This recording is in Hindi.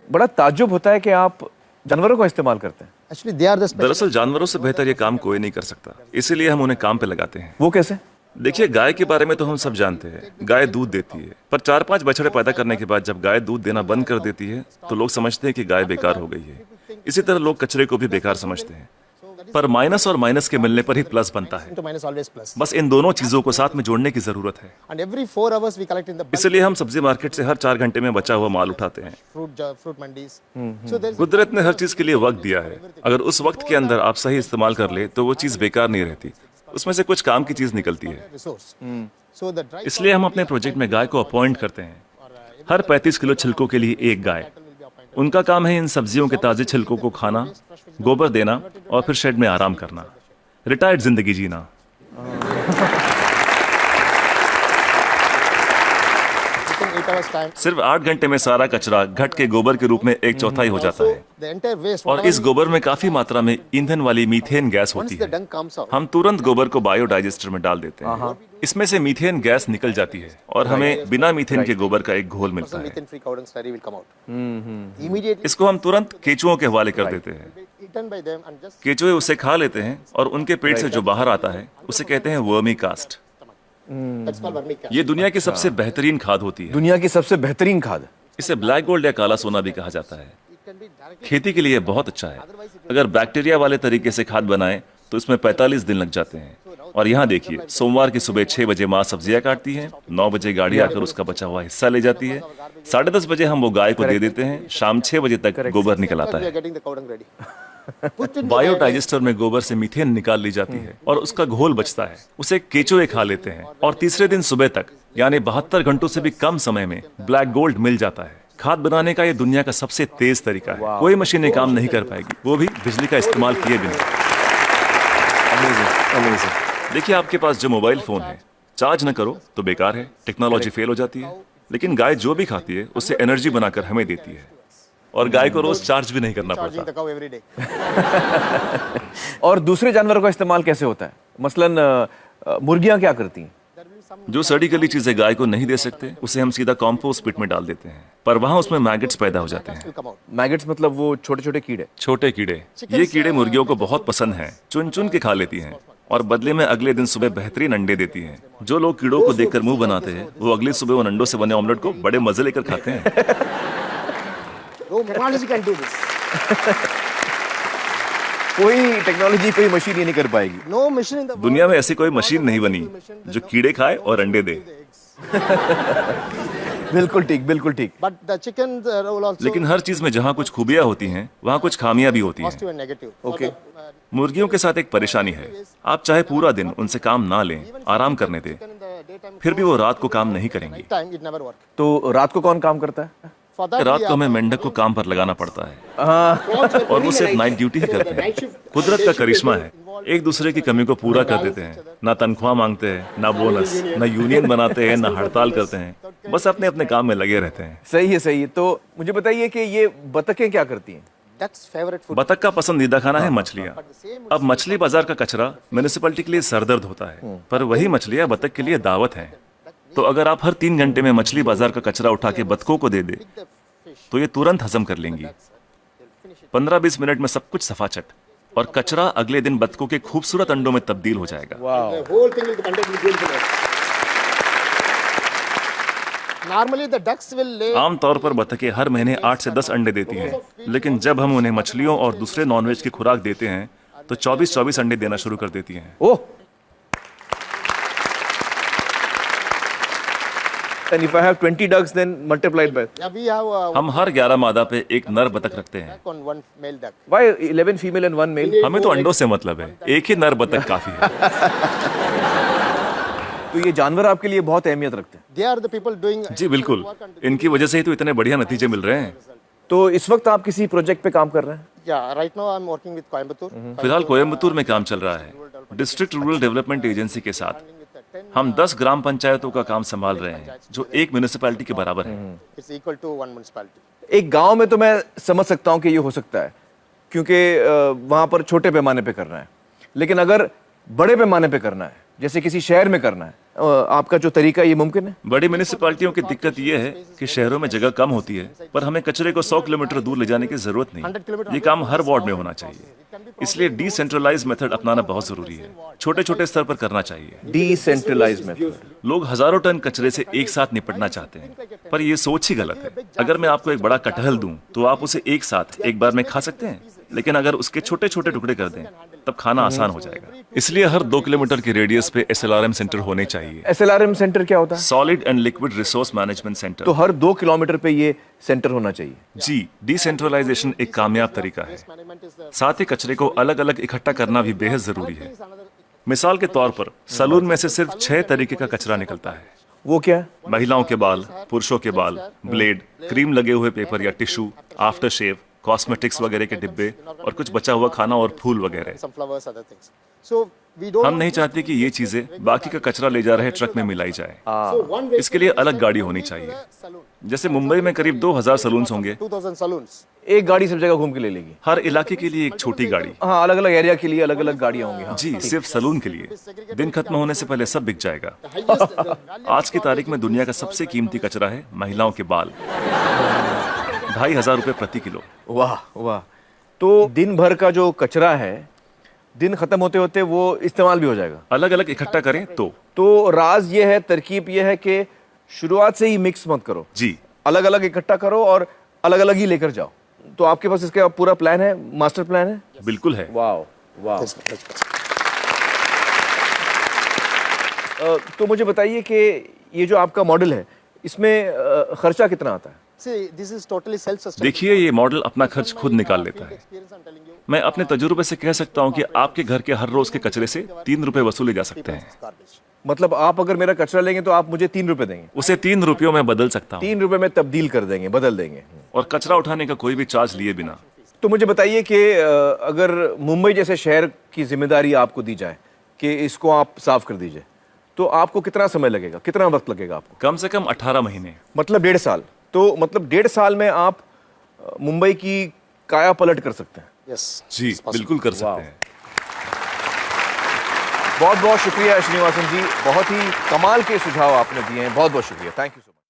बड़ा ताज्जुब होता है कि आप जानवरों का इस्तेमाल करते हैं। Actually, they are the special. दरअसल जानवरों से बेहतर ये काम कोई नहीं कर सकता, इसीलिए हम उन्हें काम पे लगाते हैं। वो कैसे? देखिए, गाय के बारे में तो हम सब जानते हैं, गाय दूध देती है, पर 4-5 बछड़े पैदा करने के बाद जब गाय दूध देना बंद कर देती है तो लोग समझते हैं कि गाय बेकार हो गई है। इसी तरह लोग कचरे को भी बेकार समझते हैं, पर माइनस और माइनस के मिलने पर ही प्लस बनता है। To minus always plus. बस इन दोनों चीजों को साथ में जोड़ने की जरूरत है। And every 4 hours we collect in the bulk इसलिए हम सब्जी मार्केट से हर 4 घंटे में बचा हुआ माल उठाते हैं। fruit mandis. So there's कुदरत ने हर चीज के लिए वक्त दिया है, अगर उस वक्त के अंदर आप सही इस्तेमाल कर ले तो वो चीज बेकार नहीं रहती, उसमें से कुछ काम की चीज निकलती है। resource. So the dry इसलिए हम अपने प्रोजेक्ट में गाय को अपॉइंट करते हैं, हर 35 किलो छिलकों के लिए एक गाय। उनका काम है इन सब्जियों के ताजे छिलकों को खाना, गोबर देना और फिर शेड में आराम करना, रिटायर्ड जिंदगी जीना। within 8 hours time. सिर्फ 8 घंटे में सारा कचरा घट के गोबर के रूप में 1/4 हो जाता है, The entire waste. और इस गोबर में काफी मात्रा में ईंधन वाली मीथेन गैस Once होती the है। dung comes out. हम तुरंत गोबर को बायोडाइजेस्टर में डाल देते हैं, इसमें से मीथेन गैस निकल जाती है और हमें बिना मीथेन के गोबर का एक घोल मिलता है। Methane free cow dung slurry will come out. Immediately इसको हम तुरंत केचुओं के हवाले कर देते हैं। eaten by them and just केचुए उसे खा लेते हैं और उनके पेट से जो बाहर आता है उसे कहते हैं vermi cast. that's called vermicast. ये दुनिया की सबसे बेहतरीन खाद होती है। दुनिया की सबसे बेहतरीन खाद। इसे ब्लैक गोल्ड या काला सोना भी कहा जाता है। It can be directly. खेती के लिए बहुत अच्छा है। अगर बैक्टीरिया वाले तरीके से खाद बनाएं तो इसमें 45 दिन लग जाते हैं। और यहाँ देखिए, सोमवार की सुबह 6 बजे माँ सब्जियां काटती है, 9 बजे गाड़ी आकर उसका बचा हुआ हिस्सा ले जाती है, 10:30 बजे हम वो गाय को दे देते हैं, शाम 6 बजे तक गोबर निकल आता We are है। getting the cow dung ready. Put in the biodigester में गोबर से मीथेन निकाल ली जाती है और उसका घोल बचता है, उसे केचुए खा लेते हैं और तीसरे दिन सुबह तक यानी 72 घंटों से भी कम समय में ब्लैक गोल्ड मिल जाता है। खाद बनाने का ये दुनिया का सबसे तेज तरीका है, कोई मशीनें काम नहीं कर पाएगी, वो भी बिजली का इस्तेमाल किए बिना। देखिए, आपके पास जो मोबाइल फोन है, चार्ज न करो तो बेकार है, टेक्नोलॉजी फेल हो जाती है, लेकिन गाय जो भी खाती है उससे एनर्जी बनाकर हमें देती है और गाय को रोज चार्ज भी नहीं करना charging पड़ता। the cow every day. और दूसरे जानवरों का इस्तेमाल कैसे होता है? मसलन मुर्गियां क्या करती हैं? There will be some जो सड़ी गली चीजें गाय को नहीं दे सकते उसे हम सीधा कॉम्पोस्ट पिट में डाल देते हैं, पर वहां उसमें मैगट्स पैदा हो जाते हैं। will come out. मैगट्स मतलब वो छोटे छोटे कीड़े। छोटे कीड़े, ये कीड़े मुर्गियों को बहुत पसंद हैं, चुन चुन के खा लेती हैं और बदले में अगले दिन सुबह बेहतरीन अंडे देती हैं। जो लोग कीड़ों को देखकर मुंह बनाते हैं वो अगली सुबह उन अंडों से बने ऑमलेट को बड़े मजे लेकर खाते हैं। No technology can do this. कोई टेक्नोलॉजी, कोई मशीन ये नहीं कर पाएगी। No machine in the world. दुनिया में ऐसी कोई मशीन नहीं बनी जो कीड़े खाए और अंडे दे। बिल्कुल ठीक, बिल्कुल ठीक। But the chickens will also लेकिन हर चीज में जहाँ कुछ खूबियां होती हैं वहाँ कुछ खामियां भी होती हैं। positive and negative. Okay. मुर्गियों के साथ एक परेशानी है, आप चाहे पूरा दिन उनसे काम ना लें, आराम करने दें, In the daytime, फिर भी वो रात को काम नहीं करेंगी। night time it never work. तो रात को कौन काम करता है? For that रात we को are हमें मेंढक को काम पर लगाना पड़ता है और वो सिर्फ नाइट ड्यूटी ही करते हैं। कुदरत का करिश्मा है, एक दूसरे की कमी को पूरा कर देते हैं, ना तनख्वाह मांगते हैं, ना बोनस, ना यूनियन बनाते हैं, ना हड़ताल करते हैं, बस अपने अपने काम में लगे रहते हैं। सही है, सही है। तो मुझे बताइए कि ये बतखें क्या करती हैं? duck's favorite food. बतख का पसंदीदा खाना है मछलियाँ। अब मछली बाजार का कचरा म्यूनिसिपैलिटी के लिए सरदर्द होता है, पर वही मछलियाँ बतख के लिए दावत हैं। तो अगर आप हर 3 घंटे में मछली बाजार का कचरा उठा के बतखों को दे दे तो ये तुरंत हजम कर लेंगी। 15-20 मिनट में सब कुछ सफाचट, और कचरा अगले दिन बतखों के खूबसूरत अंडों में तब्दील हो जाएगा। The whole thing will be contained with beautiful eggs. Normally the ducks will lay आमतौर पर बतखें हर महीने 8 से 10 अंडे देती हैं, लेकिन जब हम उन्हें मछलियों और दूसरे नॉनवेज की खुराक देते हैं तो 24-24 अंडे देना शुरू कर देती हैं। ओह, and if I have 20 ducks then multiplied by yeah, we have हम हर 11 मादा पे एक नर बतख रखते हैं। duck on one male duck. why 11 female and 1 male? हमें तो अंडों से मतलब है, एक ही नर बतख काफी है। तो ये जानवर आपके लिए बहुत अहमियत रखते हैं। They are the people doing जी बिल्कुल, इनकी वजह से ही तो इतने बढ़िया नतीजे मिल रहे हैं। तो इस वक्त आप किसी प्रोजेक्ट पे काम कर रहे हैं? yeah, right now I'm working with Coimbatore. फिलहाल कोयम्बतूर में काम चल रहा है, डिस्ट्रिक्ट रूरल डेवलपमेंट एजेंसी के साथ। हम 10 ग्राम पंचायतों का काम संभाल रहे हैं जो एक म्यूनिसिपैलिटी के बराबर है। It's equal to one municipality. एक गांव में तो मैं समझ सकता हूं कि ये हो सकता है क्योंकि वहां पर छोटे पैमाने पे करना है, लेकिन अगर बड़े पैमाने पे करना है, जैसे किसी शहर में करना है, आपका जो तरीका ये मुमकिन है? बड़ी म्यूनिसिपैलिटियों की दिक्कत यह है कि शहरों में जगह कम होती है, पर हमें कचरे को 100 किलोमीटर दूर ले जाने की जरूरत नहीं। ये काम हर वार्ड में होना चाहिए। इसलिए डिसेंट्रलाइज मेथड अपनाना बहुत जरूरी है। छोटे छोटे स्तर पर करना चाहिए। Decentralise method. लोग हजारों टन कचरे से एक साथ निपटना चाहते हैं, पर ये सोच ही गलत है। अगर मैं आपको एक बड़ा कटहल दूं, तो आप उसे एक साथ एक बार में खा सकते हैं, लेकिन अगर उसके छोटे छोटे टुकड़े कर दें, तब खाना आसान हो जाएगा। इसलिए हर 2 किलोमीटर की रेडियस पे SLRM सेंटर होने चाहिए। SLRM सेंटर क्या होता है? Solid and liquid resource management centre. तो हर 2 किलोमीटर पे ये सेंटर होना चाहिए। जी, डिसेंट्रलाइजेशन एक कामयाब तरीका है। साथ ही कचरे को अलग अलग इकट्ठा करना भी बेहद जरूरी है। मिसाल के तौर पर सलून में से सिर्फ 6 तरीके का कचरा निकलता है। वो क्या? महिलाओं के बाल, पुरुषों के बाल, ब्लेड, क्रीम लगे हुए पेपर या टिश्यू, आफ्टर शेव, कॉस्मेटिक्स वगैरह के डिब्बे और कुछ बचा हुआ खाना और फूल वगैरह। Some flowers, other things. So we don't. हम नहीं चाहते कि ये चीजें बाकी का कचरा ले जा रहे ट्रक में मिलाई जाए। इसके लिए अलग गाड़ी होनी चाहिए। जैसे मुंबई में करीब 2000 सलून्स होंगे। 2000 saloons. एक गाड़ी सब जगह घूम के ले लेगी। हर इलाके के लिए एक छोटी गाड़ी। हाँ, अलग अलग एरिया के लिए अलग अलग गाड़ियां होंगी। हाँ। जी, सिर्फ सलून के लिए। दिन खत्म होने से पहले सब बिक जाएगा। आज की तारीख में दुनिया का सबसे कीमती कचरा है महिलाओं के बाल। 2500 रुपए प्रति किलो। वाह वाह। तो दिन भर का जो कचरा है, दिन खत्म होते होते वो इस्तेमाल भी हो जाएगा। अलग अलग इकट्ठा करें तो राज ये है, तरकीब ये है कि शुरुआत से ही मिक्स मत करो। जी, अलग अलग इकट्ठा करो और अलग अलग ही लेकर जाओ। तो आपके पास इसका पूरा प्लान है, मास्टर प्लान है? बिल्कुल है। वाह वाह। That's- तो मुझे बताइए कि ये जो आपका मॉडल है, इसमें खर्चा कितना आता है? See, this is totally self-sustainable. देखिए, ये मॉडल अपना खर्च खुद निकाल लेता है। Experience, I'm telling you. मैं अपने तजुर्बे से कह सकता हूँ कि आपके घर के हर रोज के कचरे से 3 रुपए वसूले जा सकते हैं। Garbage. मतलब आप अगर मेरा कचरा लेंगे तो आप मुझे 3 रुपए देंगे? उसे 3 रुपयों में बदल सकता हूँ 3 रुपए में तब्दील कर देंगे, बदल देंगे। और कचरा उठाने का कोई भी चार्ज लिए बिना। तो मुझे बताइए कि अगर मुंबई जैसे शहर की जिम्मेदारी आपको दी जाए कि इसको आप साफ कर दीजिए, तो आपको कितना समय लगेगा, कितना वक्त लगेगा आपको? कम से कम 18 महीने। मतलब 1.5 साल। तो मतलब 1.5 साल में आप मुंबई की काया पलट कर सकते हैं। Yes. Ji, it's possible. बिल्कुल कर सकते हैं। बहुत बहुत शुक्रिया श्रीनिवासन जी, बहुत ही कमाल के सुझाव आपने दिए हैं। बहुत बहुत शुक्रिया। Thank you so much.